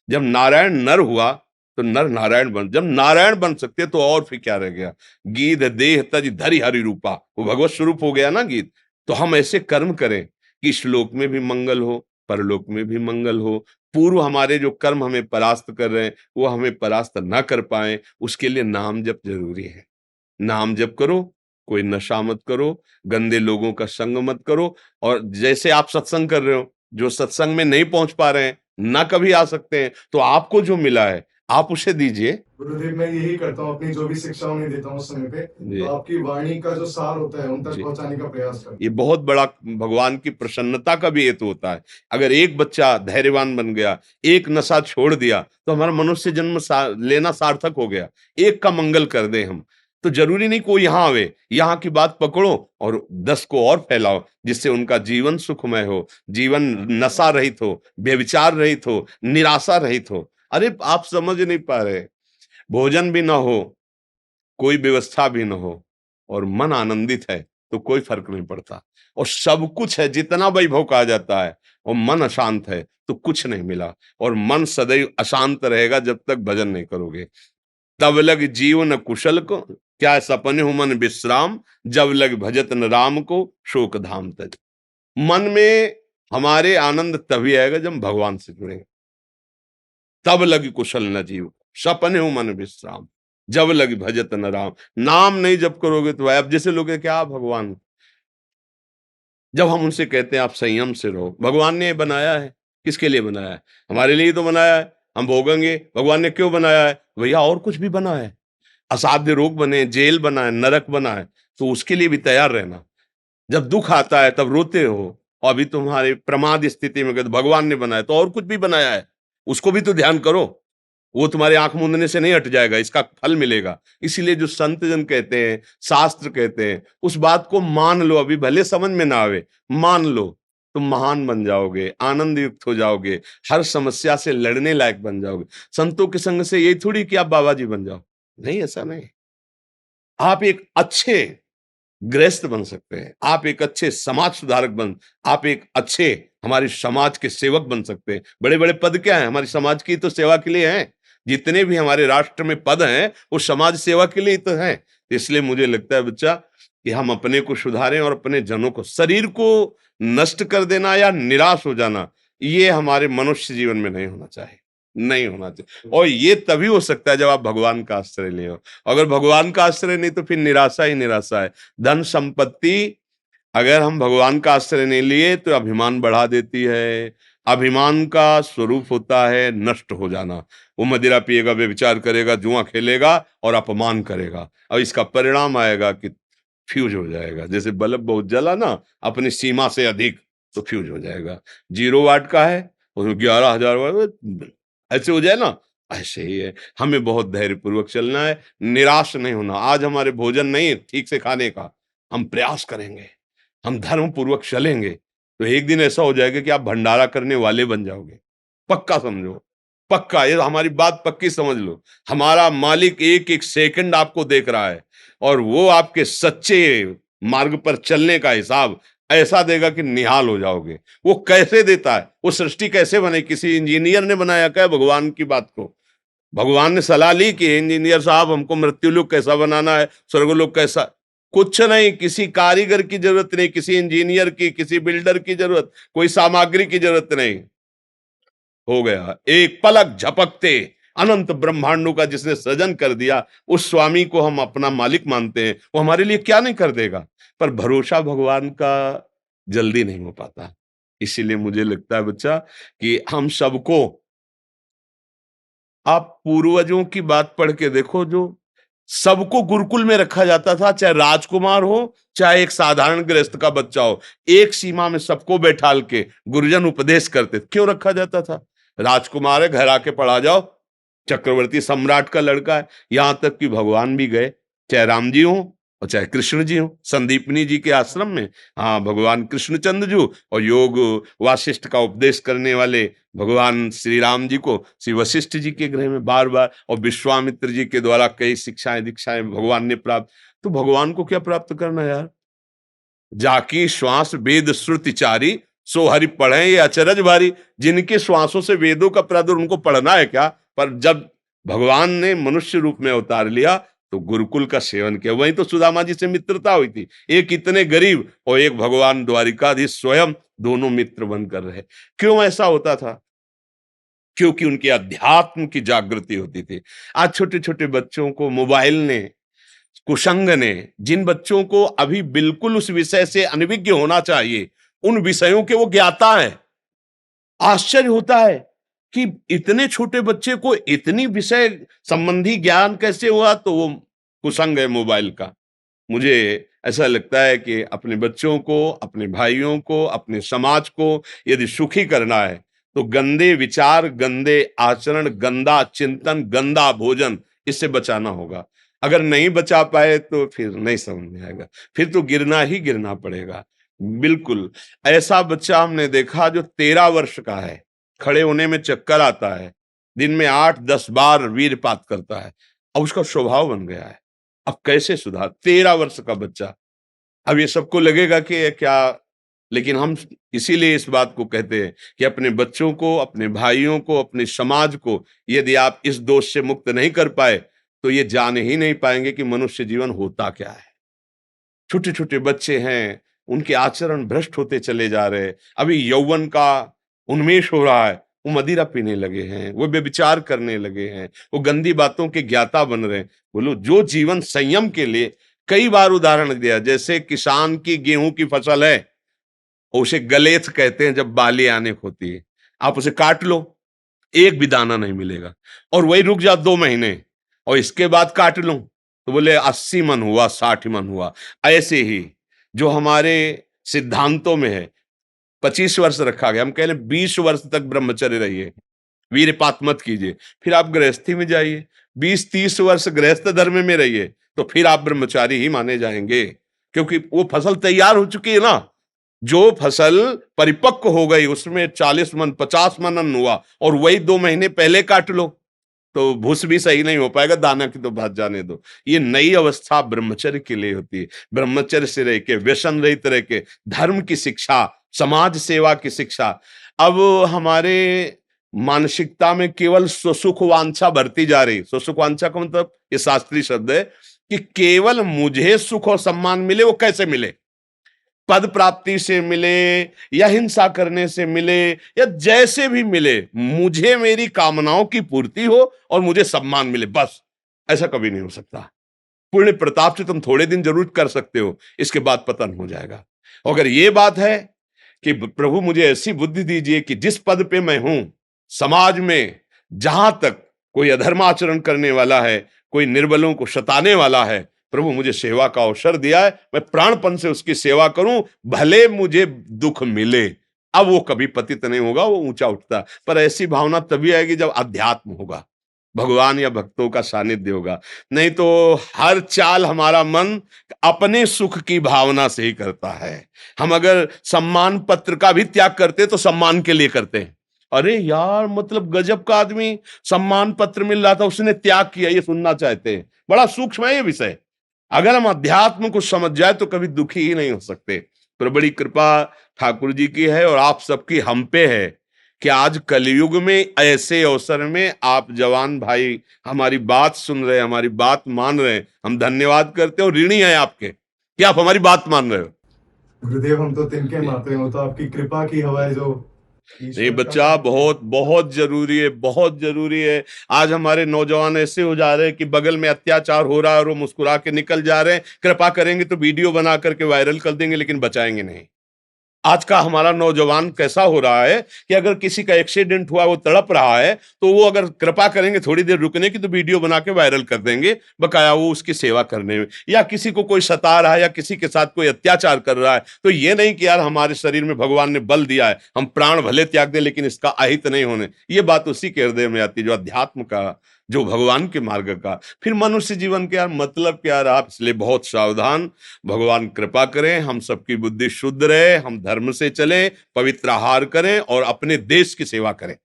जब नारायण नर हुआ तो नर नारायण बन, जब नारायण बन सकते तो और फिर क्या रह गया? गीत देह तज धरि हरि रूपा, वो भगवत स्वरूप हो गया ना गीत। तो हम ऐसे कर्म करें कि इस लोक में भी मंगल हो, परलोक में भी मंगल हो। पूर्व हमारे जो कर्म हमें परास्त कर रहे हैं वो हमें परास्त ना कर पाए, उसके लिए नाम जप जरूरी है। नाम जप करो, कोई नशा मत करो, गंदे लोगों का संग मत करो। और जैसे आप सत्संग कर रहे हो, जो सत्संग में नहीं पहुंच पा रहे हैं, ना कभी आ सकते हैं, तो आपको जो मिला है आप उसे दीजिए। गुरुदेव, मैं यही करता हूँ, अपनी जो भी शिक्षा उन्हें देता हूँ उस समय पे, जी तो आपकी वाणी का जो सार होता है उन तक जी, पहुंचाने का प्रयास करता हूँ। ये बहुत बड़ा भगवान की प्रसन्नता का भी हेतु होता है। अगर एक बच्चा धैर्यवान बन गया, एक नशा छोड़ दिया, तो हमारा मनुष्य जन्म लेना सार्थक हो गया। एक का मंगल कर दे हम, तो जरूरी नहीं कोई यहाँ आवे, यहाँ की बात पकड़ो और 10 को और फैलाओ, जिससे उनका जीवन सुखमय हो, जीवन नशा रहित हो, व्यभिचार रहित हो, निराशा रहित हो। अरे आप समझ नहीं पा रहे, भोजन भी ना हो, कोई व्यवस्था भी न हो, और मन आनंदित है तो कोई फर्क नहीं पड़ता। और सब कुछ है, जितना वैभव कहा जाता है, और मन अशांत है तो कुछ नहीं मिला। और मन सदैव अशांत रहेगा जब तक भजन नहीं करोगे। तब लग जीवन कुशल को, क्या सपने हो मन विश्राम, जब लग भजत न राम को, शोक धाम तज। मन में हमारे आनंद तभी आएगा जब हम भगवान से जुड़ेंगे। तब लग कुशल न जीव, सपने हो मन विश्राम, जब लग भजत न राम। नाम नहीं जप करोगे तो अब जैसे लोग हैं, क्या भगवान, जब हम उनसे कहते हैं आप संयम से रहो, भगवान ने बनाया है, किसके लिए बनाया है? हमारे लिए तो बनाया है, हम भोगेंगे। भगवान ने क्यों बनाया है? भैया और कुछ भी बना है, असाध्य रोग बने, जेल बना है, नरक बना है, तो उसके लिए भी तैयार रहना। जब दुख आता है तब रोते हो, और अभी तुम्हारे प्रमाद स्थिति में गए तो भगवान ने बनाया तो और कुछ भी बनाया है, उसको भी तो ध्यान करो। वो तुम्हारे आंख मूंदने से नहीं हट जाएगा, इसका फल मिलेगा। इसीलिए जो संत जन कहते हैं, शास्त्र कहते हैं, उस बात को मान लो। अभी भले समझ में ना आवे, मान लो, तुम महान बन जाओगे, आनंद युक्त हो जाओगे, हर समस्या से लड़ने लायक बन जाओगे। संतों के संग से यही थोड़ी कि आप बाबा जी बन जाओ, नहीं, ऐसा नहीं। आप एक अच्छे गृहस्थ बन सकते हैं, आप एक अच्छे समाज सुधारक आप एक अच्छे हमारे समाज के सेवक बन सकते हैं। बड़े बड़े पद क्या हैं? हमारी समाज की तो सेवा के लिए हैं। जितने भी हमारे राष्ट्र में पद हैं वो समाज सेवा के लिए तो हैं। इसलिए मुझे लगता है बच्चा कि हम अपने को सुधारें और अपने जनों को, शरीर को नष्ट कर देना या निराश हो जाना, ये हमारे मनुष्य जीवन में नहीं होना चाहिए, नहीं होना चाहिए। और ये तभी हो सकता है जब आप भगवान का आश्रय ले हो। अगर भगवान का आश्रय नहीं तो फिर निराशा ही निराशा है। धन संपत्ति अगर हम भगवान का आश्रय नहीं लिए तो अभिमान बढ़ा देती है। अभिमान का स्वरूप होता है नष्ट हो जाना। वो मदिरा पिएगा, व्यभिचार करेगा, जुआ खेलेगा और अपमान करेगा, और इसका परिणाम आएगा कि फ्यूज हो जाएगा। जैसे बल्ब बहुत जला ना अपनी सीमा से अधिक, तो फ्यूज हो जाएगा। 0 वाट का है उसमें 11,000 वाट ऐसे हो जाए ना, ऐसे ही है। हमें बहुत धैर्यपूर्वक चलना है, निराश नहीं होना। आज हमारे भोजन नहीं है ठीक से खाने का, हम प्रयास करेंगे, हम धर्म पूर्वक चलेंगे, तो एक दिन ऐसा हो जाएगा कि आप भंडारा करने वाले बन जाओगे। पक्का समझो, पक्का, ये हमारी बात पक्की समझ लो। हमारा मालिक एक एक सेकंड आपको देख रहा है, और वो आपके सच्चे मार्ग पर चलने का हिसाब ऐसा देगा कि निहाल हो जाओगे। वो कैसे देता है, वो सृष्टि कैसे बने? किसी इंजीनियर ने बनाया क्या भगवान की बात को? भगवान ने सलाह ली कि इंजीनियर साहब हमको मृत्युलोक कैसा बनाना है, स्वर्गलोक कैसा? कुछ नहीं, किसी कारीगर की जरूरत नहीं, किसी इंजीनियर की, किसी बिल्डर की जरूरत, कोई सामग्री की जरूरत नहीं। हो गया, एक पलक झपकते अनंत ब्रह्मांडों का जिसने सृजन कर दिया, उस स्वामी को हम अपना मालिक मानते हैं। वो हमारे लिए क्या नहीं कर देगा? पर भरोसा भगवान का जल्दी नहीं हो पाता। इसीलिए मुझे लगता है बच्चा कि हम सबको, आप पूर्वजों की बात पढ़ के देखो, जो सबको गुरुकुल में रखा जाता था, चाहे राजकुमार हो चाहे एक साधारण गृहस्थ का बच्चा हो, एक सीमा में सबको बैठाल के गुरुजन उपदेश करते। क्यों रखा जाता था? राजकुमार है, घर आके पढ़ा जाओ, चक्रवर्ती सम्राट का लड़का है। यहां तक कि भगवान भी गए, चाहे राम जी हो और चाहे कृष्ण जी हो, संदीपनी जी के आश्रम में, हाँ, भगवान कृष्णचंद्र जी और योग वासिष्ठ का उपदेश करने वाले भगवान श्री राम जी को श्री वशिष्ठ जी के गृह में बार बार, और विश्वामित्र जी के द्वारा कई शिक्षाएं दीक्षाएं भगवान ने प्राप्त। तो भगवान को क्या प्राप्त करना यार? जाकी श्वास वेद श्रुति चारी, सो हरि पढ़े ये अचरज भारी। जिनके श्वासों से वेदों का प्रादुर्भाव, उनको पढ़ना है क्या? पर जब भगवान ने मनुष्य रूप में अवतार लिया तो गुरुकुल का सेवन किया। वहीं तो सुदामा जी से मित्रता हुई थी। एक इतने गरीब और एक भगवान द्वारिकाधीश स्वयं, दोनों मित्र बनकर रहे। क्यों ऐसा होता था? क्योंकि उनके अध्यात्म की जागृति होती थी। आज छोटे छोटे बच्चों को मोबाइल ने, कुसंग ने, जिन बच्चों को अभी बिल्कुल उस विषय से अनभिज्ञ होना चाहिए, उन विषयों के वो ज्ञाता है। आश्चर्य होता है कि इतने छोटे बच्चे को इतनी विषय संबंधी ज्ञान कैसे हुआ? तो वो कुसंग है मोबाइल का। मुझे ऐसा लगता है कि अपने बच्चों को, अपने भाइयों को, अपने समाज को यदि सुखी करना है तो गंदे विचार, गंदे आचरण, गंदा चिंतन, गंदा भोजन, इससे बचाना होगा। अगर नहीं बचा पाए तो फिर नहीं समझ में आएगा, फिर तो गिरना ही गिरना पड़ेगा। बिल्कुल ऐसा बच्चा हमने देखा जो 13 वर्ष का है, खड़े होने में चक्कर आता है, दिन में 8-10 बार वीरपात करता है, अब उसका स्वभाव बन गया है। अब कैसे सुधार? 13 वर्ष का बच्चा। अब ये सबको लगेगा कि ये क्या, लेकिन हम इसीलिए इस बात को कहते हैं कि अपने बच्चों को, अपने भाइयों को, अपने समाज को यदि आप इस दोष से मुक्त नहीं कर पाए तो ये जान ही नहीं पाएंगे कि मनुष्य जीवन होता क्या है। छोटे छोटे बच्चे हैं, उनके आचरण भ्रष्ट होते चले जा रहे हैं। अभी यौवन का उन्मेष हो रहा है, वो मदिरा पीने लगे हैं, वो व्यभिचार करने लगे हैं, वो गंदी बातों के ज्ञाता बन रहे हैं। बोलो, जो जीवन संयम के लिए, कई बार उदाहरण दिया, जैसे किसान की गेहूं की फसल है, उसे गलेथ कहते हैं, जब बाली आने होती है, आप उसे काट लो, एक भी दाना नहीं मिलेगा, और वही रुक जा 2 महीने और इसके बाद काट लो, तो बोले 80 मन हुआ, 60 मन हुआ। ऐसे ही जो हमारे सिद्धांतों में है 25 वर्ष रखा गया, हम कह रहे 20 वर्ष तक ब्रह्मचर्य रहिए, वीरपात मत कीजिए, फिर आप गृहस्थी में जाइए, 20-30 वर्ष गृहस्थ धर्म में रहिए, तो फिर आप ब्रह्मचारी ही माने जाएंगे, क्योंकि वो फसल तैयार हो चुकी है ना। जो फसल परिपक्व हो गई उसमें 40 मन 50 मन अन्न हुआ, और वही 2 महीने पहले काट लो तो भूस भी सही नहीं हो पाएगा, दाना की तो बात जाने दो। ये नई अवस्था ब्रह्मचर्य के लिए होती है। ब्रह्मचर्य से रह के, व्यसन रहित रह के, धर्म की शिक्षा, समाज सेवा की शिक्षा। अब हमारे मानसिकता में केवल स्वसुख वांछा बढ़ती जा रही। स्वसुख वांछा का मतलब, ये शास्त्रीय शब्द है कि केवल मुझे सुख और सम्मान मिले। वो कैसे मिले? पद प्राप्ति से मिले, या हिंसा करने से मिले, या जैसे भी मिले, मुझे मेरी कामनाओं की पूर्ति हो और मुझे सम्मान मिले, बस। ऐसा कभी नहीं हो सकता। पुण्य प्रताप से तुम थोड़े दिन जरूर कर सकते हो, इसके बाद पतन हो जाएगा। अगर ये बात है कि प्रभु मुझे ऐसी बुद्धि दीजिए कि जिस पद पे मैं हूं, समाज में जहां तक कोई अधर्माचरण करने वाला है, कोई निर्बलों को सताने वाला है, प्रभु मुझे सेवा का अवसर दिया है, मैं प्राणपन से उसकी सेवा करूं, भले मुझे दुख मिले। अब वो कभी पतित नहीं होगा, वो ऊंचा उठता। पर ऐसी भावना तभी आएगी जब अध्यात्म होगा, भगवान या भक्तों का सानिध्य होगा। नहीं तो हर चाल हमारा मन अपने सुख की भावना से ही करता है। हम अगर सम्मान पत्र का भी त्याग करते तो सम्मान के लिए करते हैं। अरे यार, मतलब गजब का आदमी, सम्मान पत्र मिल रहा था, उसने त्याग किया, ये सुनना चाहते हैं। बड़ा सूक्ष्म है ये विषय। अगर हम अध्यात्म को समझ जाए तो कभी दुखी ही नहीं हो सकते। पर बड़ी कृपा ठाकुर जी की है और आप सबकी हम पे है कि आज कलयुग में ऐसे अवसर में आप जवान भाई हमारी बात सुन रहे हैं, हमारी बात मान रहे हैं। हम धन्यवाद करते हैं और ऋणी हैं आपके कि आप हमारी बात मान रहे हो। गुरुदेव, हम तो तिनके मात्र हैं, वो तो आपकी कृपा की हवा है जो ये बच्चा बहुत बहुत जरूरी है, बहुत जरूरी है। आज हमारे नौजवान ऐसे हो जा रहे हैं कि बगल में अत्याचार हो रहा है और वो मुस्कुरा के निकल जा रहे हैं। कृपा करेंगे तो वीडियो बना करके वायरल कर देंगे, लेकिन बचाएंगे नहीं। आज का हमारा नौजवान कैसा हो रहा है कि अगर किसी का एक्सीडेंट हुआ, वो तड़प रहा है, तो वो अगर कृपा करेंगे थोड़ी देर रुकने की तो वीडियो बना के वायरल कर देंगे, बकाया वो उसकी सेवा करने में। या किसी को कोई सता रहा है या किसी के साथ कोई अत्याचार कर रहा है, तो ये नहीं कि यार हमारे शरीर में भगवान ने बल दिया है, हम प्राण भले त्याग दें लेकिन इसका अहित नहीं होने। ये बात उसी के हृदय में आती है जो अध्यात्म का, जो भगवान के मार्ग का। फिर मनुष्य जीवन के यार मतलब क्या रहा, इसलिए बहुत सावधान। भगवान कृपा करें, हम सबकी बुद्धि शुद्ध रहे, हम धर्म से चलें, पवित्र आहार करें और अपने देश की सेवा करें।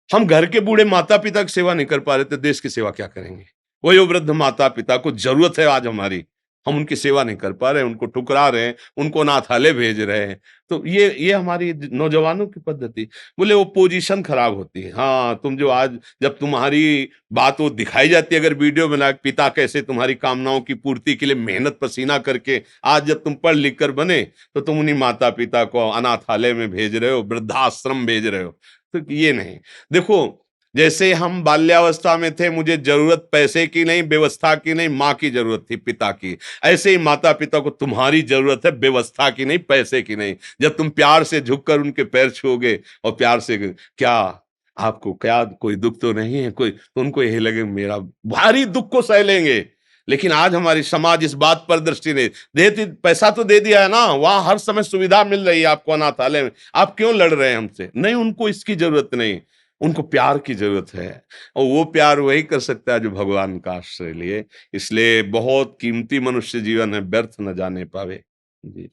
हम घर के बूढ़े माता पिता की सेवा नहीं कर पा रहे तो देश की सेवा क्या करेंगे? वही वृद्ध माता पिता को जरूरत है आज हमारी, हम उनकी सेवा नहीं कर पा रहे, उनको ठुकरा रहे हैं, उनको अनाथालय भेज रहे हैं। तो ये हमारी नौजवानों की पद्धति। बोले वो पोजीशन खराब होती है। हाँ, तुम जो आज जब तुम्हारी बात वो दिखाई जाती है, अगर वीडियो बना, पिता कैसे तुम्हारी कामनाओं की पूर्ति के लिए मेहनत पसीना करके आज जब तुम पढ़ लिख कर बने, तो तुम उन्हीं माता पिता को अनाथालय में भेज रहे हो, वृद्धाश्रम भेज रहे हो। तो ये नहीं। देखो, जैसे हम बाल्यावस्था में थे, मुझे जरूरत पैसे की नहीं, व्यवस्था की नहीं, माँ की जरूरत थी, पिता की। ऐसे ही माता पिता को तुम्हारी जरूरत है, व्यवस्था की नहीं, पैसे की नहीं। जब तुम प्यार से झुककर उनके पैर छूओगे और प्यार से, क्या आपको क्या कोई दुख तो नहीं है कोई, तो उनको यही लगे मेरा भारी दुख को सह लेंगे। लेकिन आज हमारी समाज इस बात पर दृष्टि नहीं देती। पैसा तो दे दिया है ना, वहां हर समय सुविधा मिल रही है आपको अनाथालय में, आप क्यों लड़ रहे हैं हमसे? नहीं, उनको इसकी जरूरत नहीं, उनको प्यार की जरूरत है, और वो प्यार वही कर सकता है जो भगवान का आश्रय लिए। इसलिए बहुत कीमती मनुष्य जीवन है, व्यर्थ न जाने पावे जी।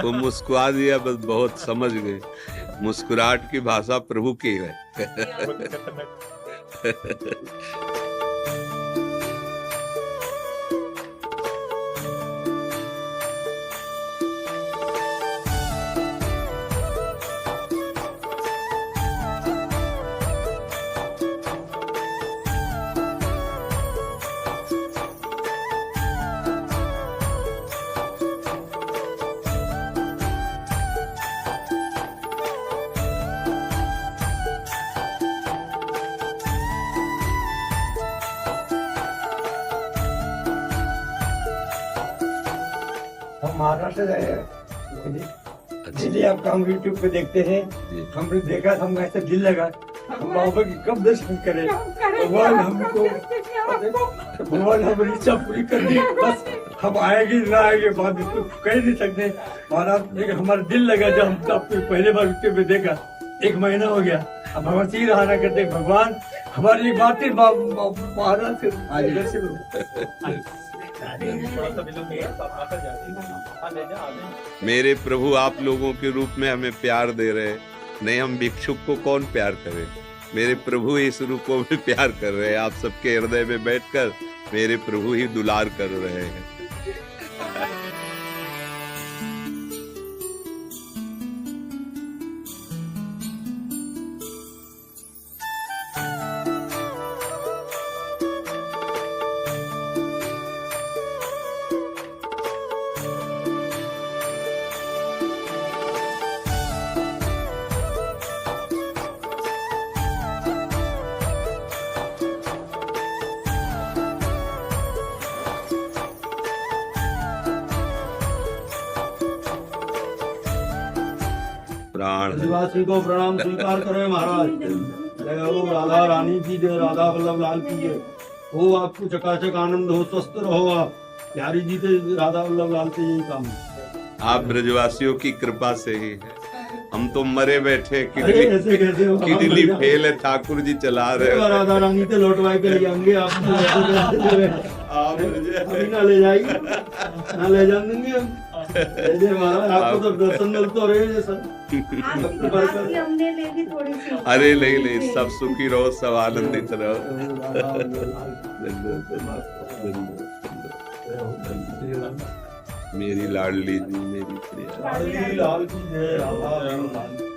वो मुस्कुरा दिया, बस बहुत समझ गए। मुस्कुराहट की भाषा प्रभु की है। हम महाराष्ट्र से आए हैं। जी आपका हम यूट्यूब पे देखते हैं। जी। हमने देखा, हम ऐसा दिल लगा हम बाबा की कब दर्शन करें। भगवान हमको, भगवान हमारी इच्छा पूरी कर दी। बस हम आएंगे ना आएंगे बात इसको कह नहीं सकते महाराज, लेकिन हमारा दिल लगा जब हम आपको पहले बार यूट्यूब पे देखा। 1 महीना हो गया। अब भगवान से रहाना करते भगवान हमारी बातें महाराज से मेरे प्रभु आप लोगों के रूप में हमें प्यार दे रहे हैं। नहीं, हम भिक्षुक को कौन प्यार करे। मेरे प्रभु इस रूपों में प्यार कर रहे हैं। आप सबके हृदय में बैठकर मेरे प्रभु ही दुलार कर रहे हैं। प्राण आदिवासी को प्रणाम स्वीकार करें महाराज। जय हो राधा रानी की जय, राधा वल्लभ लाल की जय हो। आपको चकाचक आनंद हो, स्वस्थ रहो आप। प्यारी जी से राधा वल्लभ लाल से यही काम है। आप ब्रजवासियों की कृपा से ही है। हम तो मरे बैठे, अरे ऐसे कैसे हो? किडनी फेल है, ठाकुर जी चला रहे हैं। राधा रानी से लौटवाई के ले जाएंगे आप। आप मुझे अभी ना ले जाएंगे, ना ले जाएंगे हम। जय महाराज, आपको तो दर्शन मिल तो रहे हैं सर। हमने ले ली थोड़ी सी। अरे नहीं नहीं, सब सुखी रहो, सब आनंदित रहो। मेरी लाडली जी, मेरी प्रिया लाल की जय, राधा रानी।